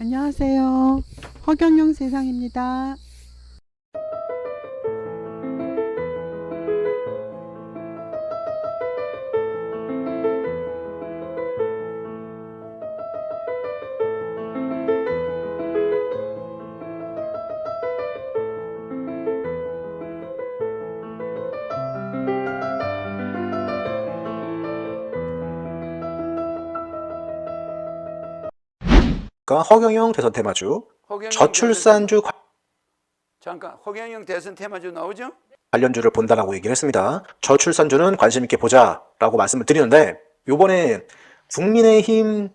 안녕하세요. 허경영 세상입니다. 허경영 대선 테마주 허경영 저출산주 잠깐 허경영 대선 테마주 나오죠? 관련주를 본다라고 얘기를 했습니다. 저출산주는 관심 있게 보자라고 말씀을 드리는데 요번에 국민의힘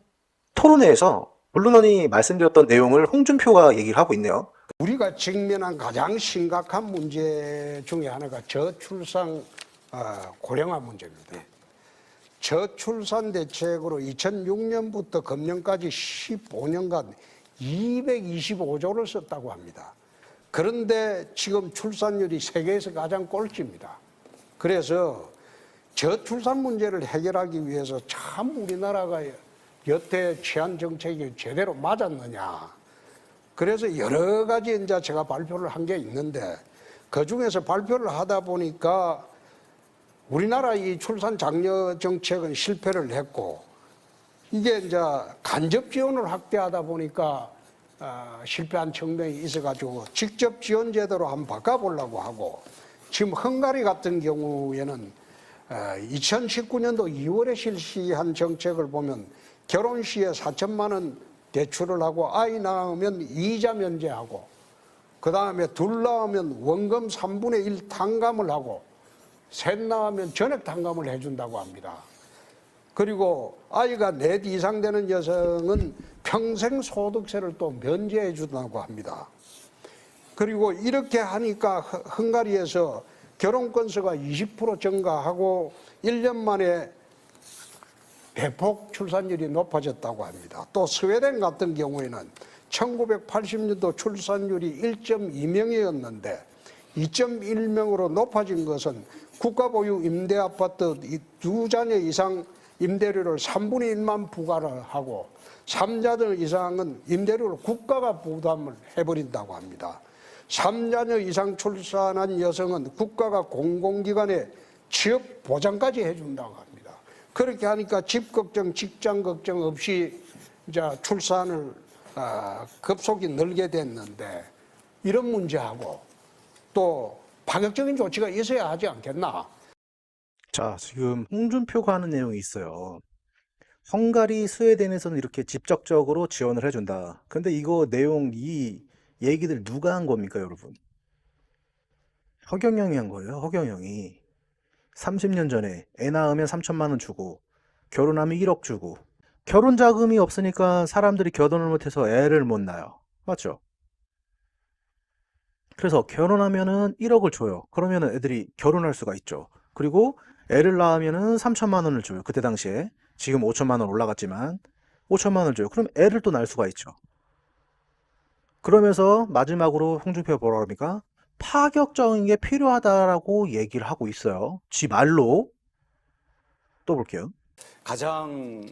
토론회에서 물론이 말씀드렸던 내용을 홍준표가 얘기를 하고 있네요. 우리가 직면한 가장 심각한 문제 중에 하나가 저출산 고령화 문제입니다. 저출산 대책으로 2006년부터 금년까지 15년간 225조를 썼다고 합니다. 그런데 지금 출산율이 세계에서 가장 꼴찌입니다. 그래서 저출산 문제를 해결하기 위해서 참 우리나라가 여태 취한 정책이 제대로 맞았느냐. 그래서 여러 가지 이제 제가 발표를 한 게 있는데 그 중에서 발표를 하다 보니까 우리나라 이 출산 장려 정책은 실패를 했고 이게 이제 간접 지원을 확대하다 보니까 실패한 측면이 있어가지고 직접 지원 제도로 한번 바꿔보려고 하고 지금 헝가리 같은 경우에는 2019년도 2월에 실시한 정책을 보면 결혼 시에 4천만 원 대출을 하고 아이 낳으면 이자 면제하고 그 다음에 둘 낳으면 원금 3분의 1 탕감을 하고 셋 낳으면 전액 탕감을 해준다고 합니다. 그리고 아이가 넷 이상 되는 여성은 평생 소득세를 또 면제해 준다고 합니다. 그리고 이렇게 하니까 헝가리에서 결혼 건수가 20% 증가하고 1년 만에 대폭 출산율이 높아졌다고 합니다. 또 스웨덴 같은 경우에는 1980년도 출산율이 1.2명이었는데 2.1명으로 높아진 것은 국가보유 임대아파트 2자녀 이상 임대료를 3분의 1만 부과를 하고 3자녀 이상은 임대료를 국가가 부담을 해버린다고 합니다. 3자녀 이상 출산한 여성은 국가가 공공기관에 취업 보장까지 해준다고 합니다. 그렇게 하니까 집 걱정, 직장 걱정 없이 이제 출산을 급속히 늘게 됐는데 이런 문제하고 또 파격적인 조치가 있어야 하지 않겠나? 자, 지금 홍준표가 하는 내용이 있어요. 헝가리, 스웨덴에서는 이렇게 직접적으로 지원을 해준다. 근데 이거 내용, 이 얘기들 누가 한 겁니까, 여러분? 허경영이 한 거예요, 허경영이. 30년 전에 애 낳으면 3천만 원 주고 결혼하면 1억 주고 결혼 자금이 없으니까 사람들이 결혼을 못해서 애를 못 낳아요. 맞죠? 그래서 결혼하면은 1억을 줘요. 그러면은 애들이 결혼할 수가 있죠. 그리고 애를 낳으면은 3천만 원을 줘요. 그때 당시에. 지금 5천만 원 올라갔지만 5천만 원을 줘요. 그럼 애를 또 낳을 수가 있죠. 그러면서 마지막으로 홍준표가 뭐라 그럽니까? 파격적인 게 필요하다라고 얘기를 하고 있어요. 지 말로. 또 볼게요. 가장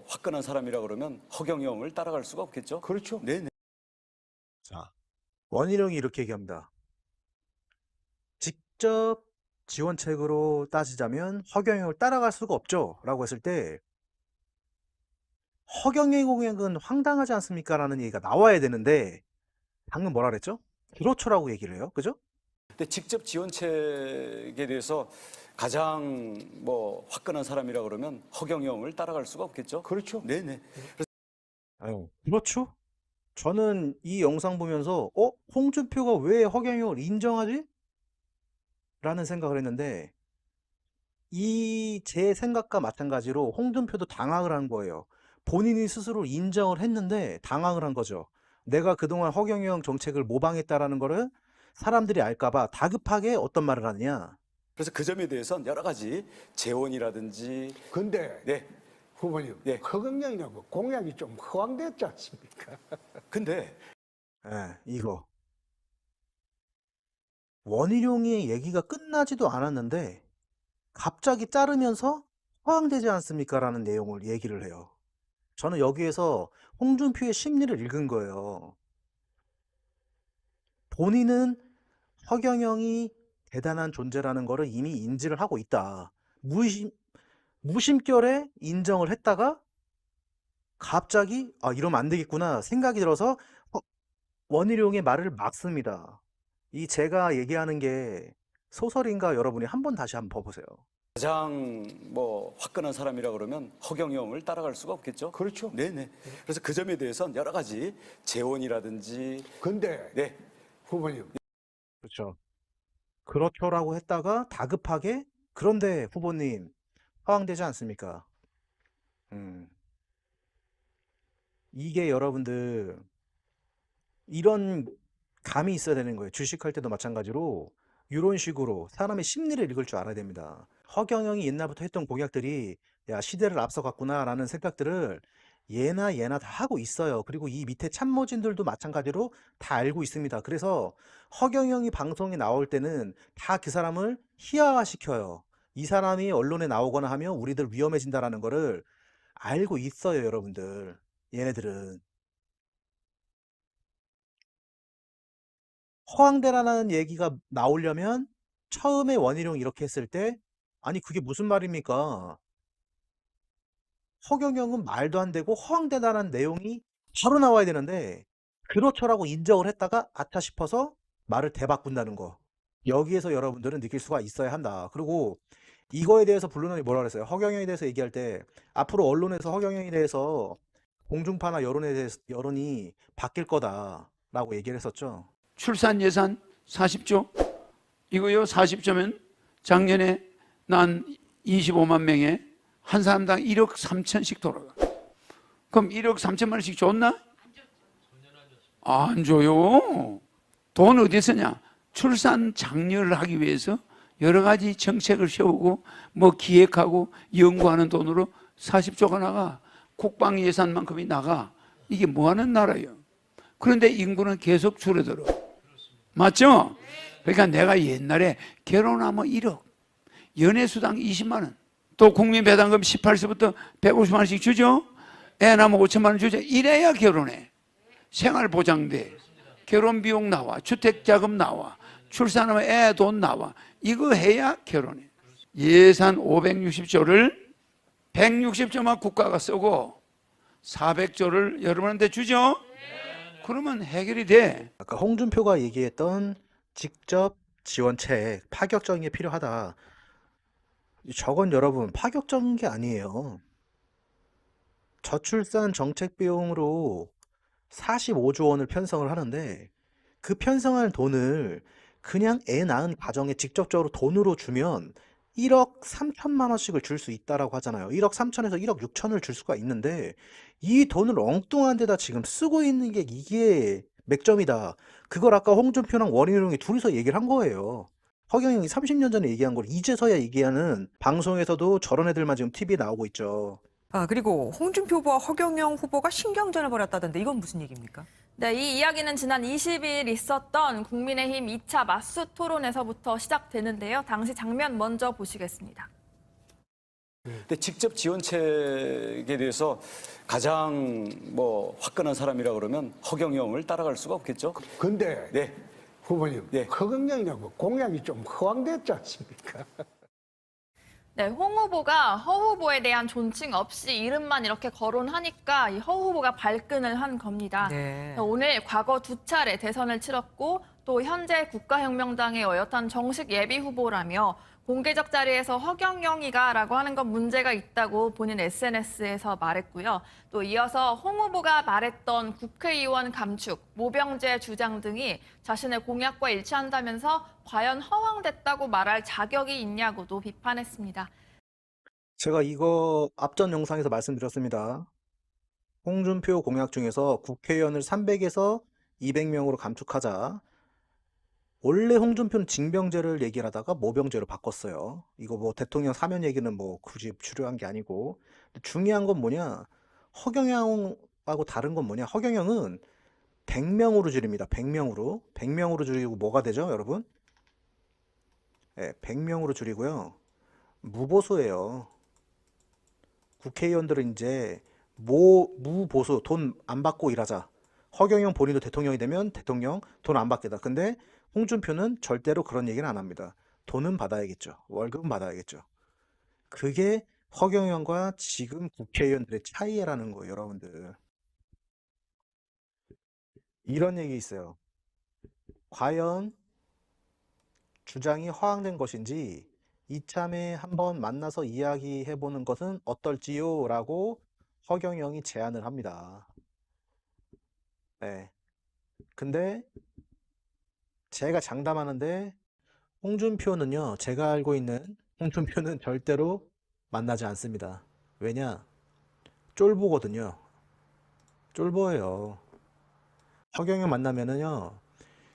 화끈한 사람이라 그러면 허경영을 따라갈 수가 없겠죠. 그렇죠. 네네. 자, 원희룡이 이렇게 얘기합니다. 직접 지원책으로 따지자면 허경영을 따라갈 수가 없죠. 라고 했을 때 허경영의 공약은 황당하지 않습니까? 라는 얘기가 나와야 되는데 방금 뭐라 그랬죠? 그렇죠라고 얘기를 해요. 그죠? 근데 직접 지원책에 대해서 가장 화끈한 사람이라 그러면 허경영을 따라갈 수가 없겠죠. 그렇죠. 네네. 아유, 그렇죠? 저는 이 영상 보면서 홍준표가 왜 허경영을 인정하지? 라는 생각을 했는데 이 제 생각과 마찬가지로 홍준표도 당황을 한 거예요. 본인이 스스로 인정을 했는데 당황을 한 거죠. 내가 그동안 허경영 정책을 모방했다라는 거를 사람들이 알까봐 다급하게 어떤 말을 하느냐. 그래서 그 점에 대해서는 여러 가지 재원이라든지 근데 네. 후보님, 네. 허경영이라고 공약이 좀 허황됐지 않습니까? 근데 이거 원희룡의 얘기가 끝나지도 않았는데 갑자기 자르면서 허황되지 않습니까? 라는 내용을 얘기를 해요. 저는 여기에서 홍준표의 심리를 읽은 거예요. 본인은 허경영이 대단한 존재라는 거를 이미 인지를 하고 있다. 무심결에 인정을 했다가 갑자기 이러면 안 되겠구나 생각이 들어서 원희룡의 말을 막습니다. 이 제가 얘기하는 게 소설인가 여러분이 다시 한번 봐보세요. 가장 뭐 화끈한 사람이라 그러면 허경영을 따라갈 수가 없겠죠. 그렇죠. 네네. 그래서 그 점에 대해서는 여러 가지 재원이라든지. 근데 네. 후보님, 그렇죠. 그렇죠라고 했다가 다급하게 그런데 후보님 허황되지 않습니까? 이게 여러분들 이런 감이 있어야 되는 거예요. 주식할 때도 마찬가지로 이런 식으로 사람의 심리를 읽을 줄 알아야 됩니다. 허경영이 옛날부터 했던 공약들이 야 시대를 앞서갔구나라는 생각들을 얘나 다 하고 있어요. 그리고 이 밑에 참모진들도 마찬가지로 다 알고 있습니다. 그래서 허경영이 방송에 나올 때는 다 그 사람을 희화화시켜요. 이 사람이 언론에 나오거나 하면 우리들 위험해진다라는 거를 알고 있어요, 여러분들. 얘네들은. 허황되라는 얘기가 나오려면 처음에 원희룡 이렇게 했을 때 아니 그게 무슨 말입니까? 허경영은 말도 안 되고 허황되다라는 내용이 바로 나와야 되는데 그렇죠라고 인정을 했다가 아차 싶어서 말을 대바꾼다는 거. 여기에서 여러분들은 느낄 수가 있어야 한다. 그리고 이거에 대해서 블루넌이 뭐라 그랬어요? 허경영에 대해서 얘기할 때 앞으로 언론에서 허경영에 대해서 공중파나 여론이 바뀔 거다라고 얘기를 했었죠. 출산 예산 40조 이거요. 40조면 작년에 난 25만 명에 한 사람당 1억 3천씩 돌아가. 그럼 1억 3천만 원씩 줬나? 안 줘요. 돈 어디 쓰냐? 출산 장려를 하기 위해서 여러 가지 정책을 세우고 뭐 기획하고 연구하는 돈으로 40조가 나가. 국방 예산만큼이 나가. 이게 뭐 하는 나라예요? 그런데 인구는 계속 줄어들어. 맞죠? 그러니까 내가 옛날에 결혼하면 1억, 연애수당 20만 원, 또 국민배당금 18세부터 150만 원씩 주죠? 애 낳으면 5천만 원 주죠? 이래야 결혼해. 생활보장돼. 결혼비용 나와. 주택자금 나와. 출산하면 애 돈 나와. 이거 해야 결혼해. 예산 560조를 160조만 국가가 쓰고 400조를 여러분한테 주죠? 그러면 해결이 돼. 아까 홍준표가 얘기했던 직접 지원책 파격적인 게 필요하다. 저건 여러분 파격적인 게 아니에요. 저출산 정책 비용으로 45조 원을 편성을 하는데 그 편성할 돈을 그냥 애 낳은 가정에 직접적으로 돈으로 주면 1억 3천만 원씩을 줄 수 있다라고 하잖아요. 1억 3천에서 1억 6천을 줄 수가 있는데 이 돈을 엉뚱한 데다 지금 쓰고 있는 게 이게 맥점이다. 그걸 아까 홍준표랑 원희룡이 둘이서 얘기를 한 거예요. 허경영이 30년 전에 얘기한 걸 이제서야 얘기하는 방송에서도 저런 애들만 지금 TV에 나오고 있죠. 그리고 홍준표 후보와 허경영 후보가 신경전을 벌였다던데 이건 무슨 얘기입니까? 네, 이 이야기는 지난 20일 있었던 국민의힘 2차 맞수 토론에서부터 시작되는데요. 당시 장면 먼저 보시겠습니다. 근데 직접 지원책에 대해서 가장 뭐 화끈한 사람이라 그러면 허경영을 따라갈 수가 없겠죠. 근데 네. 후보님, 네. 허경영하고 공약이 좀 허황됐지 않습니까? 네, 홍 후보가 허 후보에 대한 존칭 없이 이름만 이렇게 거론하니까 이 허 후보가 발끈을 한 겁니다. 네. 오늘 과거 2차례 대선을 치렀고 또 현재 국가혁명당의 여엿한 정식 예비 후보라며 공개적 자리에서 허경영이가라고 하는 건 문제가 있다고 본인 SNS에서 말했고요. 또 이어서 홍 후보가 말했던 국회의원 감축, 모병제 주장 등이 자신의 공약과 일치한다면서 과연 허황됐다고 말할 자격이 있냐고도 비판했습니다. 제가 이거 앞전 영상에서 말씀드렸습니다. 홍준표 공약 중에서 국회의원을 300에서 200명으로 감축하자. 원래 홍준표는 징병제를 얘기를 하다가 모병제로 바꿨어요. 이거 뭐 대통령 사면 얘기는 뭐 굳이 추려한 게 아니고. 중요한 건 뭐냐? 허경영하고 다른 건 뭐냐? 허경영은 100명으로 줄입니다. 100명으로. 100명으로 줄이고 뭐가 되죠, 여러분? 네, 100명으로 줄이고요. 무보수예요. 국회의원들은 이제 무보수 돈 안 받고 일하자. 허경영 본인도 대통령이 되면 대통령 돈 안 받겠다. 근데 홍준표는 절대로 그런 얘기는 안 합니다. 돈은 받아야겠죠. 월급은 받아야겠죠. 그게 허경영과 지금 국회의원들의 차이라는 거예요, 여러분들. 이런 얘기 있어요. 과연 주장이 허황된 것인지 이참에 한번 만나서 이야기해보는 것은 어떨지요? 라고 허경영이 제안을 합니다. 네. 근데 제가 장담하는데 홍준표는요, 제가 알고 있는 홍준표는 절대로 만나지 않습니다. 왜냐? 쫄보거든요. 쫄보예요. 허경영 만나면은요,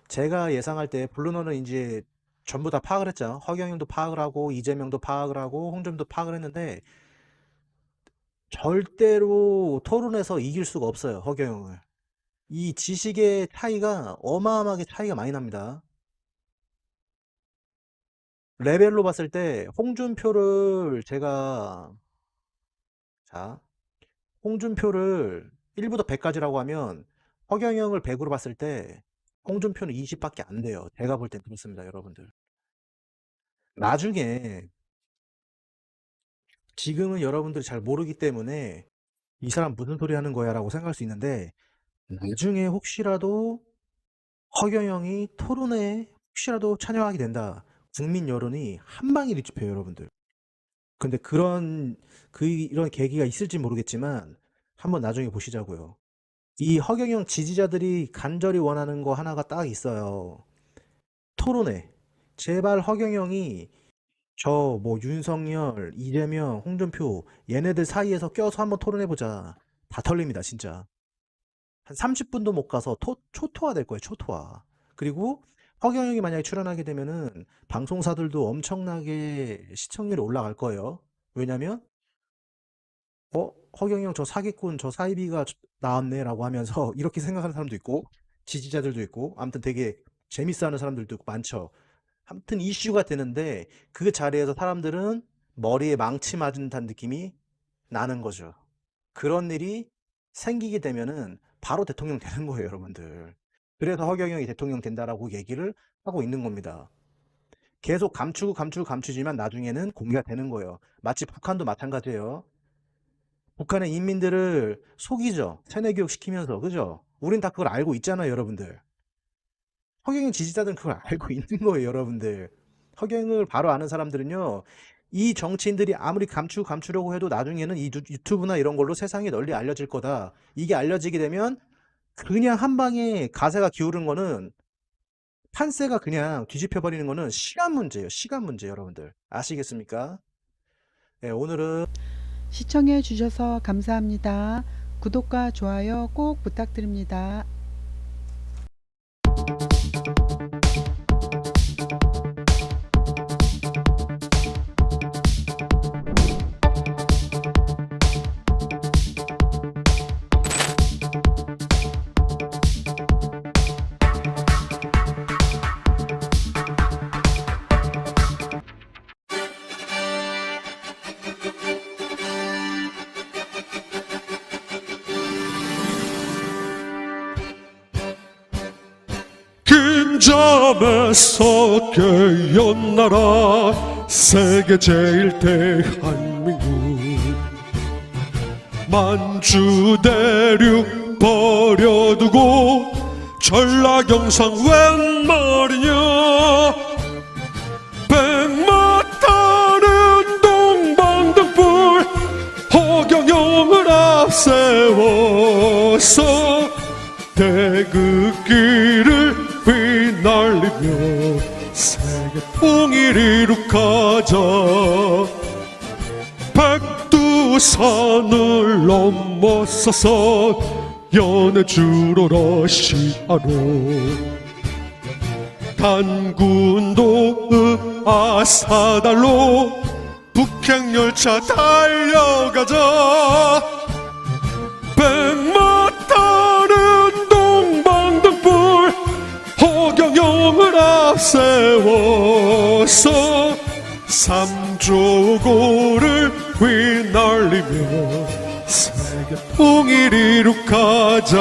제가 예상할 때 블루너는 이제 전부 다 파악을 했죠. 허경영도 파악을 하고 이재명도 파악을 하고 홍준표도 파악을 했는데 절대로 토론에서 이길 수가 없어요, 허경영을. 이 지식의 차이가 어마어마하게 차이가 많이 납니다. 레벨로 봤을 때 홍준표를 제가 홍준표를 1부터 100까지라고 하면 허경영을 100으로 봤을 때 홍준표는 20밖에 안 돼요. 제가 볼 땐 그렇습니다, 여러분들. 나중에 지금은 여러분들이 잘 모르기 때문에 이 사람 무슨 소리 하는 거야 라고 생각할 수 있는데 나중에 혹시라도 허경영이 토론에 혹시라도 참여하게 된다. 국민 여론이 한 방에 뒤집혀요, 여러분들. 근데 이런 계기가 있을지 모르겠지만 한번 나중에 보시자고요. 이 허경영 지지자들이 간절히 원하는 거 하나가 딱 있어요. 토론회. 제발 허경영이 저 뭐 윤석열, 이재명, 홍준표 얘네들 사이에서 껴서 한번 토론해보자. 다 털립니다, 진짜. 한 30분도 못 가서 초토화 될 거예요, 초토화. 그리고 허경영이 만약에 출연하게 되면은 방송사들도 엄청나게 시청률이 올라갈 거예요. 왜냐면 허경영 저 사기꾼, 저 사이비가 나왔네 라고 하면서 이렇게 생각하는 사람도 있고 지지자들도 있고 아무튼 되게 재밌어하는 사람들도 많죠. 아무튼 이슈가 되는데 그 자리에서 사람들은 머리에 망치 맞은 듯한 느낌이 나는 거죠. 그런 일이 생기게 되면은 바로 대통령 되는 거예요, 여러분들. 그래서 허경영이 대통령 된다라고 얘기를 하고 있는 겁니다. 계속 감추지만 나중에는 공개가 되는 거예요. 마치 북한도 마찬가지예요. 북한의 인민들을 속이죠. 세뇌교육 시키면서, 그죠? 우린 다 그걸 알고 있잖아요, 여러분들. 허경영 지지자들은 그걸 알고 있는 거예요, 여러분들. 허경영을 바로 아는 사람들은요, 이 정치인들이 아무리 감추려고 해도 나중에는 이 유튜브나 이런 걸로 세상에 널리 알려질 거다. 이게 알려지게 되면 그냥 한 방에 가세가 기울은 거는 판세가 그냥 뒤집혀버리는 거는 시간 문제예요. 시간 문제, 여러분들. 아시겠습니까? 네, 오늘은 시청해 주셔서 감사합니다. 구독과 좋아요 꼭 부탁드립니다. 긴 잠에서 깨어나라 세계 제일 대한민국 만주 대륙 버려두고 전라 경상 웬 말이냐 백마타는 동방등불 허경영을 앞세워서 태극기를 휘날리며 세계 통일 이룩하자 백두산을 넘어서서 연해주로 러시아로 단군도 아사달로 북핵열차 달려가자 백마타는 동방등불 허경영을 앞세워서 삼조고를 휘날리며 세계 봉일 이룩하자.